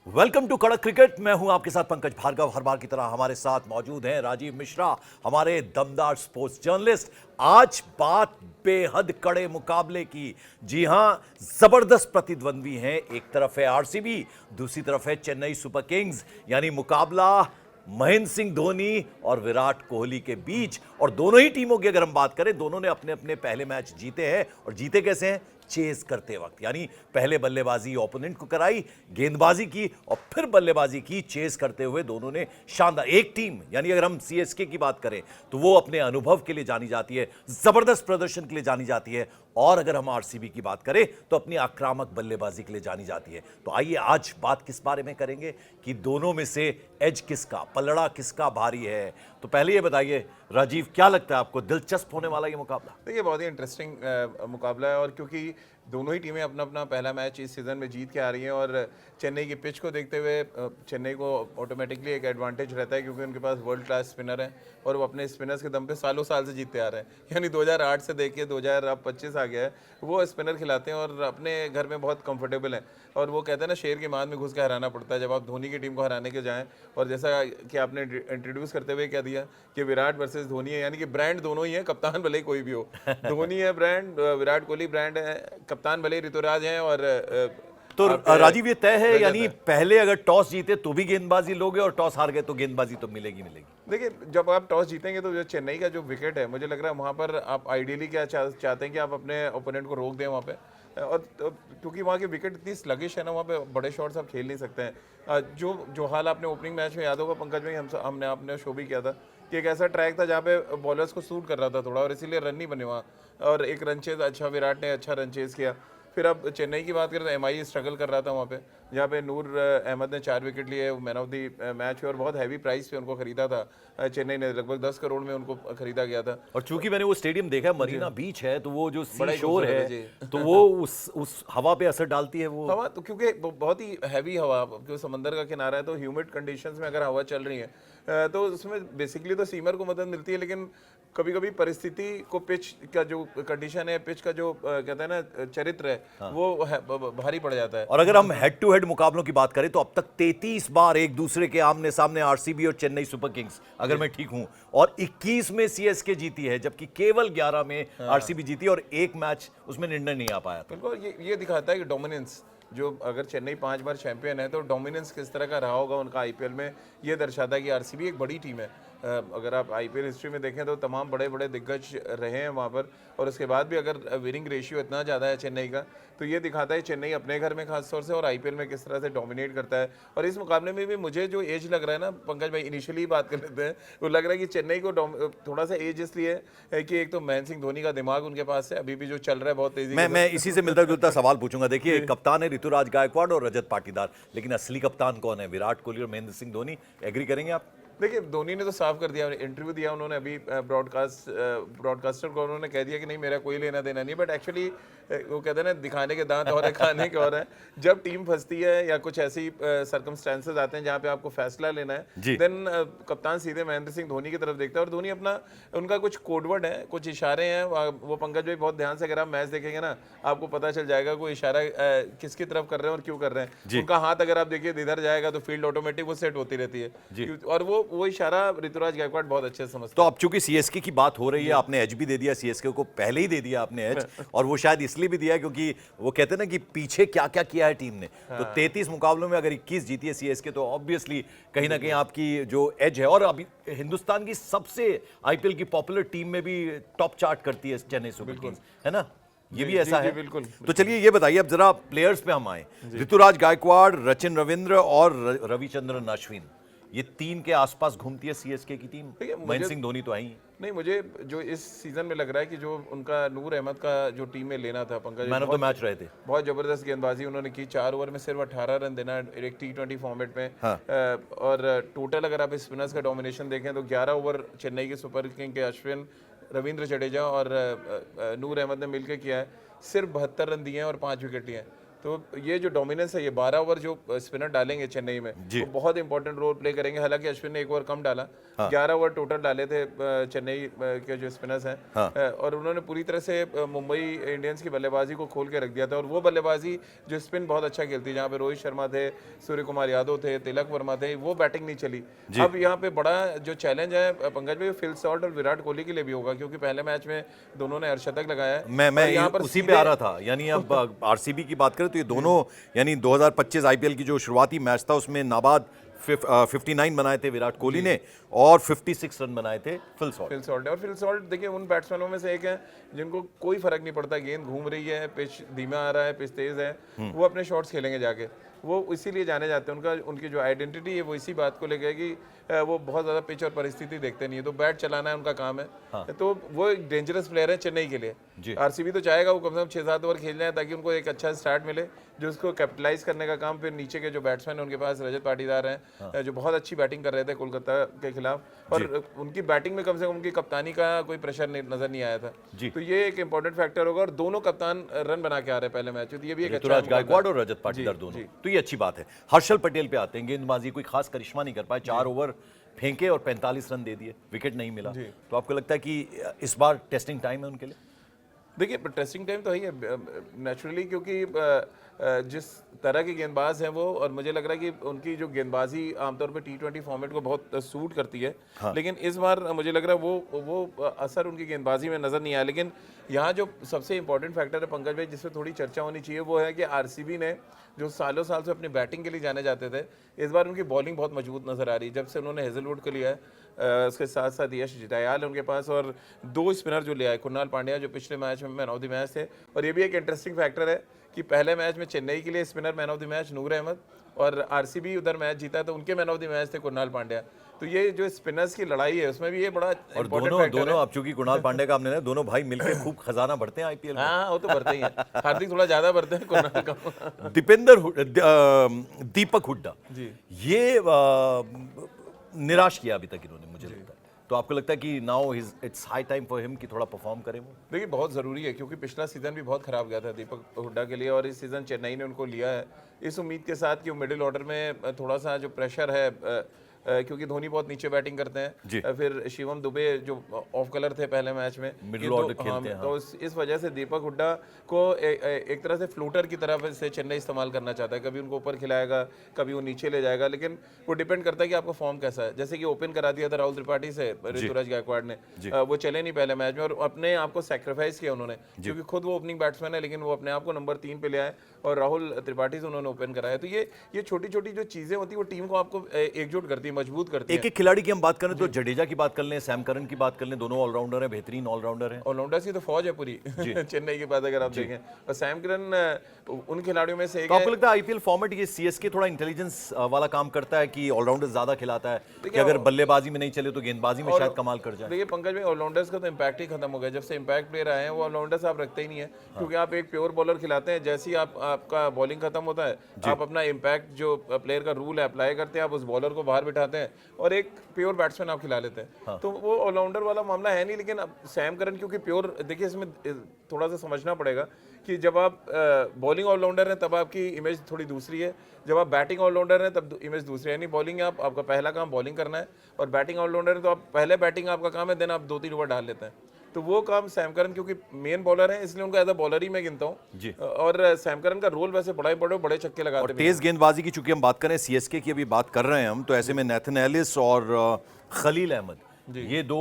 Welcome to कड़क cricket. मैं हूं आपके साथ पंकज भार्गव। हर बार की तरह हमारे साथ मौजूद हैं राजीव मिश्रा, हमारे दमदार स्पोर्ट्स जर्नलिस्ट। आज बात बेहद कड़े मुकाबले की। जी हां, जबरदस्त प्रतिद्वंद्वी हैं। एक तरफ है आरसीबी, दूसरी तरफ है चेन्नई सुपर किंग्स। यानी मुकाबला महेंद्र सिंह धोनी और विराट कोहली के बीच। और दोनों ही टीमों की अगर हम बात करें, दोनों ने अपने अपने पहले मैच जीते हैं। और जीते कैसे हैं? चेज करते वक्त। यानी पहले बल्लेबाजी ओपोनेंट को कराई, गेंदबाजी की और फिर बल्लेबाजी की। चेज करते हुए दोनों ने शानदार। एक टीम यानी अगर हम सीएसके की बात करें तो वो अपने अनुभव के लिए जानी जाती है, जबरदस्त प्रदर्शन के लिए जानी जाती है। और अगर हम आरसीबी की बात करें तो अपनी आक्रामक बल्लेबाजी के लिए जानी जाती है। तो आइए आज बात किस बारे में करेंगे कि दोनों में से एज किसका, पलड़ा किसका भारी है। तो पहले ये बताइए राजीव, क्या लगता है आपको, दिलचस्प होने वाला ये मुकाबला? देखिए, बहुत ही इंटरेस्टिंग मुकाबला है। और क्योंकि दोनों ही टीमें अपना अपना पहला मैच इस सीज़न में जीत के आ रही हैं और चेन्नई की पिच को देखते हुए चेन्नई को ऑटोमेटिकली एक एडवांटेज रहता है, क्योंकि उनके पास वर्ल्ड क्लास स्पिनर हैं और वो अपने स्पिनर्स के दम पे सालों साल से जीतते आ रहे हैं। यानी 2008 से देखिए 2025 आ गया है, वो स्पिनर खिलाते हैं और अपने घर में बहुत कंफर्टेबल हैं। और वो कहते हैं ना, शेर की मान में घुस के हराना पड़ता है जब आप धोनी की टीम को हराने के जाएँ। और जैसा कि आपने इंट्रोड्यूस करते हुए क्या दिया कि विराट वर्सेस धोनी है, यानी कि ब्रांड दोनों ही है, कप्तान भले ही कोई भी हो। धोनी है ब्रांड, विराट कोहली ब्रांड है, कप्तान भले ही ऋतुराज हैं। और तो राजीव ये तय है, यानी पहले अगर टॉस जीते तो भी गेंदबाजी लोगे और टॉस हार गए तो गेंदबाजी तो मिलेगी मिलेगी। देखिए, जब आप टॉस जीतेंगे तो जो चेन्नई का जो विकेट है, मुझे लग रहा है वहाँ पर आप आइडियली क्या चाहते हैं कि आप अपने ओपोनेंट को रोक दें वहाँ पे। और क्योंकि वहाँ की विकेट इतनी स्लगिश है ना, वहाँ पे बड़े शॉट्स आप खेल नहीं सकते हैं। जो हाल आपने ओपनिंग मैच में याद होगा पंकज भाई, हमने आपने शो भी किया था कि एक ऐसा ट्रैक था जहाँ पे बॉलर्स को सूट कर रहा था थोड़ा, और इसीलिए रन नहीं बने वहाँ। और एक रन चेज अच्छा, विराट ने अच्छा रन चेज किया। फिर अब चेन्नई की बात करें तो एमआई स्ट्रगल कर रहा था वहाँ पे, जहाँ पे नूर अहमद ने 4 विकेट लिए, मैन ऑफ द मैच हुए और बहुत हैवी प्राइस पे उनको खरीदा था चेन्नई ने, लगभग 10 करोड़ में उनको खरीदा गया था। और चूंकि मैंने वो स्टेडियम देखा, मरीना बीच है, तो वो जो सी शोर है तो वो उस हवा पे असर डालती है। वो हवा तो क्योंकि बहुत ही हैवी हवा, क्योंकि समंदर का किनारा है तो ह्यूमिड कंडीशंस में अगर हवा चल रही है तो उसमें बेसिकली तो सीमर को मदद मिलती है, लेकिन कभी कभी परिस्थिति को, पिच का जो कंडीशन है, पिच का जो कहते हैं ना चरित्र है, हाँ, वो भारी पड़ जाता है। और अगर हम हेड टू हेड मुकाबलों की बात करें तो अब तक 33 बार एक दूसरे के आमने सामने आरसीबी और चेन्नई सुपर किंग्स, अगर मैं ठीक हूं, और 21 में सीएसके जीती है, जबकि केवल 11 में आरसीबी जीती और एक मैच उसमें निर्णय नहीं आ पाया। बिल्कुल, ये दिखाता है कि डोमिनेंस, जो अगर चेन्नई 5 बार चैंपियन है तो डोमिनेंस किस तरह का रहा होगा उनका आईपीएल में, ये दर्शाता है कि आरसीबी एक बड़ी टीम है। अगर आप आईपीएल हिस्ट्री में देखें तो तमाम बड़े बड़े दिग्गज रहे हैं वहाँ पर, और उसके बाद भी अगर विनिंग रेशियो इतना ज़्यादा है चेन्नई का, तो ये दिखाता है चेन्नई अपने घर में खास तौर से और आईपीएल में किस तरह से डोमिनेट करता है। और इस मुकाबले में भी मुझे जो एज लग रहा है ना पंकज भाई, इनिशियली बात कर लेते हैं, वो लग रहा है कि चेन्नई को थोड़ा सा एज इसलिए है कि एक तो महेंद्र सिंह धोनी का दिमाग उनके पास है, अभी भी जो चल रहा है बहुत तेजी। मैं इसी से मिलता जुलता सवाल पूछूंगा। देखिए, कप्तान है ऋतुराज गायकवाड़ और रजत पाटीदार, लेकिन असली कप्तान कौन है? विराट कोहली और महेंद्र सिंह धोनी। एग्री करेंगे आप? देखिए, धोनी ने तो साफ कर दिया, इंटरव्यू दिया उन्होंने अभी ब्रॉडकास्टर को, उन्होंने कह दिया कि नहीं, मेरा कोई लेना देना नहीं। बट एक्चुअली वो कहते हैं ना, दिखाने के दांत और है, खाने के और है। जब टीम फंसती है या कुछ ऐसी सर्कमस्टेंसेस आते हैं जहाँ पे आपको फैसला लेना है, देन कप्तान सीधे महेंद्र सिंह धोनी की तरफ देखता है। और धोनी अपना, उनका कुछ कोडवर्ड है, कुछ इशारे हैं, वो पंकज भाई बहुत ध्यान से अगर आप मैच देखेंगे ना, आपको पता चल जाएगा कोई इशारा किसकी तरफ कर रहे हैं और क्यों कर रहे हैं। उनका हाथ अगर आप देखिए इधर जाएगा तो फील्ड ऑटोमेटिक वो सेट होती रहती है, और वो इशारा ऋतुराज गायकवाड़ बहुत अच्छे से समझते हैं। तो अब चूंकि सीएसके की बात हो रही है, आपने एज भी दे दिया, सीएसके को पहले ही दे दिया आपने एज, और वो शायद इसलिए भी दिया क्योंकि वो कहते हैं ना कि पीछे क्या क्या किया है टीम ने। तो 33 मुकाबलों में अगर 21 जीती है सीएसके, तो ऑब्वियसली कहीं ना कहीं आपकी जो एज है। और अभी हिंदुस्तान की सबसे आईपीएल की पॉपुलर टीम में भी टॉप चार्ट करती है चेन्नई सुपर किंग्स, है ना? ये भी ऐसा है। बिल्कुल। तो चलिए ये बताइए, अब जरा प्लेयर्स पे हम आए। ऋतुराज गायकवाड़, रचिन रविंद्र और रविचंद्रन अश्विन, ये 3 के आसपास घूमती है सीएसके की टीम। महेंद्र सिंह धोनी तो है ही नहीं। मुझे जो इस सीजन में लग रहा है कि जो उनका नूर अहमद का जो टीम में लेना था Pankaj, man of the match रहे थे, बहुत जबरदस्त गेंदबाजी उन्होंने की। 4 ओवर में सिर्फ 18 रन देना एक T20 फॉर्मेट में। हाँ। और टोटल अगर आप स्पिनर्स का डोमिनेशन देखें तो 11 ओवर चेन्नई के सुपर किंग के अश्विन, रविंद्र जडेजा और नूर अहमद ने मिलकर किया है। सिर्फ 72 रन दिए हैं और 5 विकेट लिए हैं। तो ये जो डोमिनेंस है, ये 12 ओवर जो स्पिनर डालेंगे चेन्नई में, जी। वो बहुत इंपॉर्टेंट रोल प्ले करेंगे। हालांकि अश्विन ने 1 ओवर कम डाला, 11 ओवर टोटल डाले थे चेन्नई के जो स्पिनर्स हैं, और उन्होंने पूरी तरह से मुंबई इंडियंस की बल्लेबाजी को खोल के रख दिया था। और वो बल्लेबाजी जो स्पिन बहुत अच्छा खेलती है, जहाँ पे रोहित शर्मा थे, सूर्य कुमार यादव थे, तिलक वर्मा थे, वो बैटिंग नहीं चली। अब यहाँ पे बड़ा जो चैलेंज है पंकज भाई, फिल सॉल्ट और विराट कोहली के लिए भी होगा, क्योंकि पहले मैच में दोनों ने अर्धशतक लगाया है। मैं यहाँ पर उसी पे आ रहा था। यानी अब आरसीबी की बात करें तो ये दोनों, यानी 2025 आईपीएल की जो शुरुआती मैच था उसमें नाबाद 59 बनाए थे विराट कोहली ने और 56 रन बनाए थे फिल सॉल्ट। और फिल सॉल्ट देखिए उन बैट्समैनों में से एक है जिनको कोई फर्क नहीं पड़ता, गेंद घूम रही है, पिच धीमा आ रहा है, पिच तेज है, वो अपने शॉट्स खेलेंगे जाके। वो इसीलिए जाने जाते हैं, उनकी जो आइडेंटिटी है वो इसी बात को लेकर कि वो बहुत ज़्यादा पिच और परिस्थिति देखते नहीं है, तो बैट चलाना है उनका काम है। तो वो एक डेंजरस प्लेयर है चेन्नई के लिए। आरसीबी तो चाहेगा वो कम से कम 6-7 ओवर खेल जाए ताकि उनको एक अच्छा स्टार्ट मिले, जो उसको कैपिटलाइज करने का काम फिर नीचे के जो बैट्समैन उनके पास रजत पाटीदार हैं, जो बहुत अच्छी बैटिंग कर रहे थे कोलकाता के खिलाफ, और उनकी बैटिंग में कम से कम उनकी कप्तानी का कोई प्रेशर नजर नहीं आया था। तो ये एक इंपॉर्टेंट फैक्टर होगा। और दोनों कप्तान रन बना के आ रहे हैं पहले मैच में, तो ये भी एक अच्छा गायकवाड और रजत पाटीदार दोनों, तो ये अच्छी बात है। हर्षल पटेल पे आते हैं। गेंदबाजी कोई खास करिश्मा नहीं कर पाए, 4 ओवर फेंके और 45 रन दे दिए, विकेट नहीं मिला। तो आपको लगता है कि इस बार टेस्टिंग टाइम है उनके लिए? देखिए टेस्टिंग टाइम तो है नेचुरली, क्योंकि जिस तरह के गेंदबाज हैं वो, और मुझे लग रहा है कि उनकी जो गेंदबाजी आमतौर पे T20 फॉर्मेट को बहुत सूट करती है। लेकिन इस बार मुझे लग रहा है वो असर उनकी गेंदबाजी में नज़र नहीं आया। लेकिन यहाँ जो सबसे इंपॉर्टेंट फैक्टर है पंकज भाई, जिससे थोड़ी चर्चा होनी चाहिए, वो है कि आरसीबी ने जो सालों साल से अपनी बैटिंग के लिए जाने जाते थे, इस बार उनकी बॉलिंग बहुत मजबूत नज़र आ रही है। जब से उन्होंने हेजलवुड को लिया है, उसके साथ साथ यश दयाल है उनके पास, और 2 स्पिनर जो ले आए, कुणाल पांड्या जो पिछले मैच में मैन ऑफ द मैच थे। और ये भी एक इंटरेस्टिंग फैक्टर है कि पहले मैच में चेन्नई के लिए spinner man of the match Noor Ahmad, और आरसीबी उधर मैच जीता तो उनके मैन ऑफ द मैच थे कुणाल पांड्या। तो ये जो स्पिनर्स की लड़ाई है उसमें भी ये बड़ा और दोनों अब चूंकि कुणाल पांड्या का हमने दोनों भाई मिलकर खूब खजाना भरते हैं आईपीएल में। हाँ, वो तो भरते ही हैं। हार्दिक थोड़ा ज्यादा भरते हैं कुणाल का। दीपक हुड्डा जी, ये निराश किया अभी तक इन्होंने, मुझे लगता है। तो आपको लगता है कि now it's high time for him कि थोड़ा परफॉर्म करें वो? देखिए बहुत ज़रूरी है, क्योंकि पिछला सीज़न भी बहुत ख़राब गया था दीपक हुड्डा के लिए, और इस सीज़न चेन्नई ने उनको लिया है इस उम्मीद के साथ कि वो मिडिल ऑर्डर में थोड़ा सा जो प्रेशर है, क्योंकि धोनी बहुत नीचे बैटिंग करते हैं, फिर शिवम दुबे जो ऑफ कलर थे पहले मैच में, मिडिल ऑर्डर खेलते हैं। तो इस वजह से दीपक हुड्डा को एक तरह से फ्लूटर की तरफ से चेन्नई इस्तेमाल करना चाहता है। कभी उनको ऊपर खिलाएगा, कभी वो नीचे ले जाएगा, लेकिन वो डिपेंड करता है कि आपका फॉर्म कैसा है। जैसे कि ओपन करा दिया था राहुल त्रिपाठी से ऋतुराज गायकवाड़ ने, वो चले नहीं पहले मैच में, और अपने आप को सेक्रीफाइस किया उन्होंने, क्योंकि खुद वो ओपनिंग बैट्समैन है, लेकिन वो अपने आप को नंबर 3 पे ले आए और राहुल त्रिपाठी से उन्होंने ओपन कराया। तो ये छोटी छोटी जो चीज़ें होती है वो टीम को आपको एकजुट करती है, मजबूत करती है। एक खिलाड़ी की हम बात करें तो जडेजा की बात कर लें, सैम करन की बात कर लें, दोनों ऑलराउंडर हैं, बेहतरीन ऑलराउंडर हैं। ऑलराउंडर्स की तो फौज है पूरी चेन्नई के पास अगर आप देखें, और सैम करन उन खिलाड़ियों में से एक है। आपको लगता है आईपीएल फॉर्मेट ये सीएसके थोड़ा इंटेलिजेंस वाला काम करता है कि ऑलराउंडर ज्यादा खिलाता है, कि अगर बल्लेबाजी में नहीं चले तो गेंदबाजी में शायद कमाल कर जाए? देखिए पंकज भाई, ऑलराउंडर्स का तो इम्पैक्ट ही खत्म हो गया। जब से इम्पैक्ट प्लेयर आए हैं वो ऑलराउंडर्स आप रखते ही नहीं है, क्योंकि आप एक प्योर बॉलर खिलाते हैं, जैसे ही आपका बॉलिंग खत्म होता है आप अपना इम्पैक्ट जो प्लेयर का रूल है अप्लाई करते हैं, आप उस बॉलर को बाहर बिठाते हैं और एक प्योर बैट्समैन आप खिला लेते हैं। तो वो ऑलराउंडर वाला मामला है नहीं। लेकिन अब सैम करन क्योंकि प्योर, देखिए इसमें थोड़ा सा समझना पड़ेगा कि जब आप बॉलिंग ऑलराउंडर हैं तब आपकी इमेज थोड़ी दूसरी है, जब आप बैटिंग ऑलराउंडर हैं तब इमेज दूसरी है। यानी बॉलिंग आपका पहला काम बॉलिंग करना है, और बैटिंग ऑलराउंडर है तो आप पहले बैटिंग आपका काम है, देन आप 2-3 ओवर डाल लेते हैं। तो वो काम सैम करन क्योंकि मेन बॉलर है इसलिए उनको एज अ बॉलर ही मैं गिनता हूँ। और सैम करन का रोल वैसे बड़ा ही बड़े छक्के लगाते हैं। तेज गेंदबाजी की चूंकि हम बात करें, सीएसके की अभी बात कर रहे हैं हम, तो ऐसे में नेथन एलिस और खलील अहमद, ये दो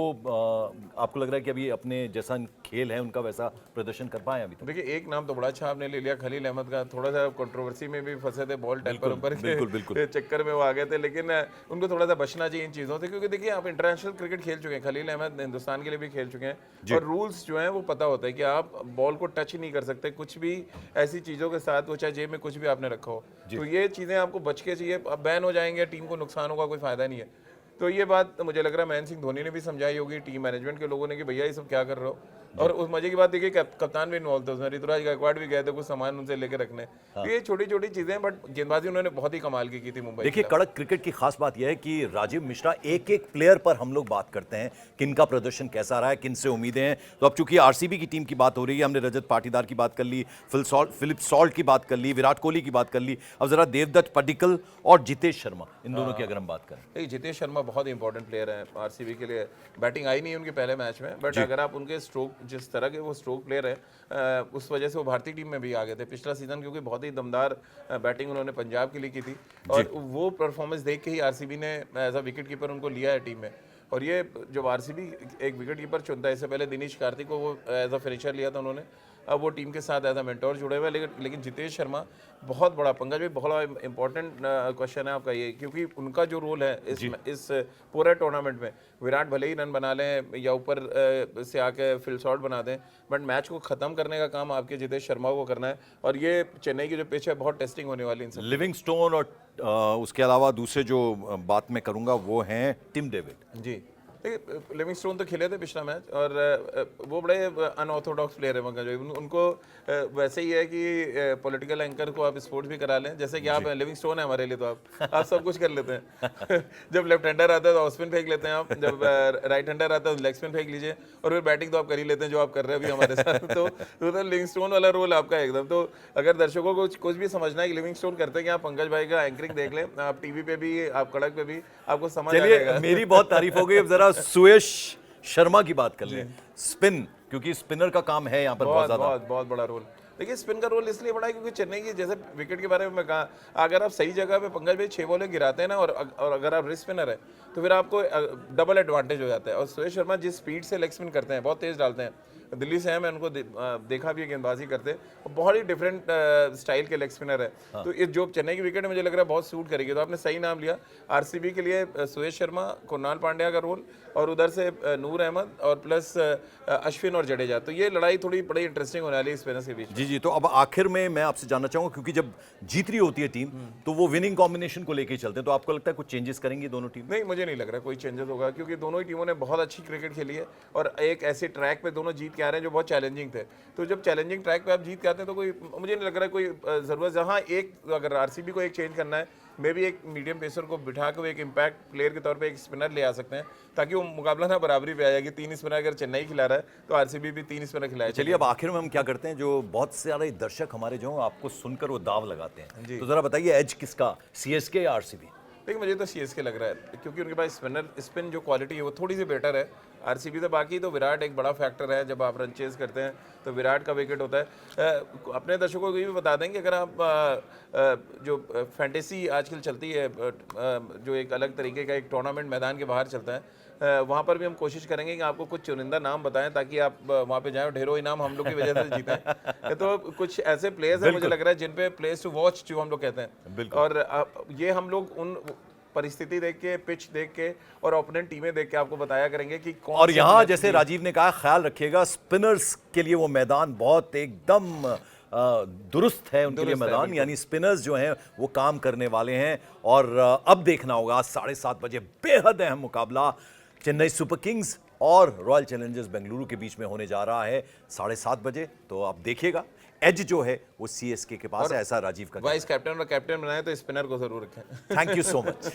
आपको लग रहा है कि अभी अपने जैसा खेल है उनका वैसा प्रदर्शन कर पाए अभी तक? देखिए एक नाम तो बड़ा अच्छा आपने ले लिया खलील अहमद का, थोड़ा सा कंट्रोवर्सी में भी फंसे थे, बॉल टेम्पर ऊपर के चक्कर में वो आ गए थे, लेकिन उनको थोड़ा सा बचना चाहिए इन चीज़ों से, क्योंकि देखिए आप इंटरनेशनल क्रिकेट खेल चुके हैं, खलील अहमद हिंदुस्तान के लिए भी खेल चुके हैं, और रूल्स जो हैं वो पता होता है कि आप बॉल को टच नहीं कर सकते कुछ भी ऐसी चीज़ों के साथ, वो चाहे जेब में कुछ भी आपने रखा हो। तो ये चीज़ें आपको बच के चाहिए, अब बैन हो जाएंगे, टीम को नुकसान होगा, कोई फायदा नहीं है। तो ये बात मुझे लग रहा है महेंद्र सिंह धोनी ने भी समझाई होगी, टीम मैनेजमेंट के लोगों ने, कि भैया ये सब क्या कर रहे हो। और उस मजे की बात देखिए कप्तान भी इन्वॉल्व थे उसमें, ऋतुराज गायकवाड़ भी गए थे कुछ सामान उनसे लेके रखने। तो ये छोटी छोटी चीजें, बट गेंदबाजी उन्होंने बहुत ही कमाल की थी मुंबई। देखिए, कड़क क्रिकेट की खास बात यह है कि राजीव मिश्रा एक एक प्लेयर पर हम लोग बात करते हैं, किनका प्रदर्शन कैसा रहा है, किन से उम्मीदें हैं। तो अब चूंकि आरसीबी की टीम की बात हो रही है, हमने रजत पाटीदार की बात कर ली, फिलिप सॉल्ट की बात कर ली, विराट कोहली की बात कर ली, अब जरा देवदत्त पडिक्कल और जितेश शर्मा, इन दोनों की अगर हम बात करें। जितेश शर्मा बहुत इंपॉर्टेंट प्लेयर है आरसीबी के लिए। बैटिंग आई नहीं उनके पहले मैच में, बट अगर आप उनके स्ट्रोक, जिस तरह के वो स्ट्रोक प्लेयर है, उस वजह से वो भारतीय टीम में भी आ गए थे पिछला सीजन, क्योंकि बहुत ही दमदार बैटिंग उन्होंने पंजाब के लिए की थी। और वो परफॉर्मेंस देख के ही आरसीबी ने एज अ विकेट कीपर उनको लिया है टीम में। और ये जब आरसीबी एक विकेट कीपर चुनता है, इससे पहले दिनेश कार्तिक को वो एज अ फिनिशर लिया था उन्होंने, अब वो टीम के साथ एज अ मेंटोर जुड़े हुए। लेकिन जितेश शर्मा बहुत बड़ा, पंकज भाई बहुत इंपॉर्टेंट क्वेश्चन है आपका ये, क्योंकि उनका जो रोल है इस पूरे टूर्नामेंट में, विराट भले ही रन बना लें या ऊपर से आके फिल शॉट बना दें, बट मैच को खत्म करने का काम आपके जितेश शर्मा को करना है। और ये चेन्नई की जो पिच है बहुत टेस्टिंग होने वाली इनसे। लिविंगस्टोन और उसके अलावा दूसरे जो बात मैं करूंगा वो हैं टिम डेविड। जी, देखिए लिविंगस्टोन तो खेले थे पिछला मैच, और वो बड़े अनऑर्थोडॉक्स प्लेयर है पंकज भाई। उनको वैसे ही है कि पॉलिटिकल एंकर को आप स्पोर्ट्स भी करा लें, जैसे कि आप लिविंगस्टोन है हमारे लिए, तो आप सब कुछ कर लेते हैं। जब लेफ्ट हैंडर आता है तो ऑफ स्पिन फेंक लेते हैं आप, जब राइट हैंडर आता है तो लेग स्पिन फेंक लीजिए, और फिर बैटिंग तो आप कर ही लेते हैं जो आप कर रहे हैं अभी हमारे साथ। तो लिविंगस्टोन वाला रोल आपका एकदम। तो अगर दर्शकों को कुछ भी समझना है कि लिविंगस्टोन करते हैं, कि आप पंकज भाई का एंकरिंग देख लें, आप टीवी पे भी, आप कड़क पे भी, आपको समझ आ जाएगा। मेरी बहुत तारीफ हो गई, अब जरा सुयश शर्मा की बात कर लें। स्पिन, क्योंकि स्पिनर का काम है यहाँ पर बहुत ज्यादा, बहुत बड़ा रोल। देखिए स्पिन का रोल इसलिए बड़ा है क्योंकि चेन्नई की, जैसे विकेट के बारे में मैं कहा, अगर आप सही जगह पे पंकज भाई 6 बॉलें गिराते हैं ना, और अगर आप रिस्ट स्पिनर है तो फिर आपको डबल एडवांटेज हो जाता है। और सुयश शर्मा जिस स्पीड से लेग स्पिन करते हैं, बहुत तेज डालते हैं, दिल्ली से है, मैं उनको देखा भी है गेंदबाजी करते, और बहुत ही डिफरेंट स्टाइल के लेग स्पिनर है। तो ये जो चेन्नई की विकेट मुझे लग रहा है बहुत सूट करेगी। तो आपने सही नाम लिया, आरसीबी के लिए सुयश शर्मा, कुणाल पांड्या का रोल, और उधर से नूर अहमद और प्लस अश्विन और जडेजा। तो ये लड़ाई थोड़ी बड़ी इंटरेस्टिंग होने वाली है स्पिनर्स के बीच। जी। तो अब आखिर में मैं आपसे जानना चाहूंगा, क्योंकि जब जीत रही होती है टीम तो वो विनिंग कॉम्बिनेशन को लेके चलते हैं, तो आपको लगता है कुछ चेंजेस करेंगी दोनों टीम? नहीं, मुझे नहीं लग रहा कोई चेंजेस होगा, क्योंकि दोनों ही टीमों ने बहुत अच्छी क्रिकेट खेली है, और एक ऐसे ट्रैक पे दोनों जीत के आ रहे हैं जो बहुत चैलेंजिंग थे। तो जब चैलेंजिंग ट्रैक पे आप जीत के आते हैं तो कोई, मुझे नहीं लग रहा कोई ज़रूरत। जहाँ एक, अगर आरसीबी को एक चेंज करना है, मे भी एक मीडियम पेसर को बिठा के एक इम्पैक्ट प्लेयर के तौर पे एक स्पिनर ले आ सकते हैं, ताकि वो मुकाबला ना बराबरी पे आ जाए कि 3 स्पिनर अगर चेन्नई खिला रहा है तो आरसीबी भी 3 स्पिनर खिलाए। चलिए, अब आखिर में हम क्या करते हैं, जो बहुत सारे दर्शक हमारे जो आपको सुनकर वो दाव लगाते हैं, तो जरा बताइए एज किसका, सीएसके या आरसीबी? देखिए मुझे तो सीएसके लग रहा है, क्योंकि उनके पास स्पिन जो क्वालिटी है वो थोड़ी सी बेटर है आरसीबी से। बाकी तो विराट एक बड़ा फैक्टर है, जब आप रन चेज करते हैं तो विराट का विकेट होता है। अपने दर्शकों को ये भी बता दें कि अगर आप जो फैंटेसी आजकल चलती है, जो एक अलग तरीके का एक टूर्नामेंट मैदान के बाहर चलता है, वहाँ पर भी हम कोशिश करेंगे कि आपको कुछ चुनिंदा नाम बताएं, ताकि आप वहाँ पे जाएं, ढेरों इनाम हम लोग की वजह से जीतें। तो कुछ ऐसे प्लेयर्स हैं मुझे लग रहा है जिन पे प्लेयर्स टू वॉच जो हम लोग कहते हैं, और ये हम लोग उन परिस्थिति देख के, पिच देख के और ओपोनेंट टीमें देख के आपको बताया करेंगे कि कौन। और यहाँ जैसे राजीव ने कहा, ख्याल रखिएगा स्पिनर्स के लिए वो मैदान बहुत एकदम दुरुस्त है उनके लिए मैदान, यानी स्पिनर्स जो हैं वो काम करने वाले हैं। और अब देखना होगा 7:30 बजे बेहद अहम मुकाबला चेन्नई सुपर किंग्स और रॉयल चैलेंजर्स बेंगलुरु के बीच में होने जा रहा है 7:30 बजे। तो आप देखिएगा, एज जो है वो सीएसके के पास है, ऐसा राजीव का। वाइस कैप्टन और कैप्टन बनाए तो स्पिनर को जरूर रखें। Thank you so much.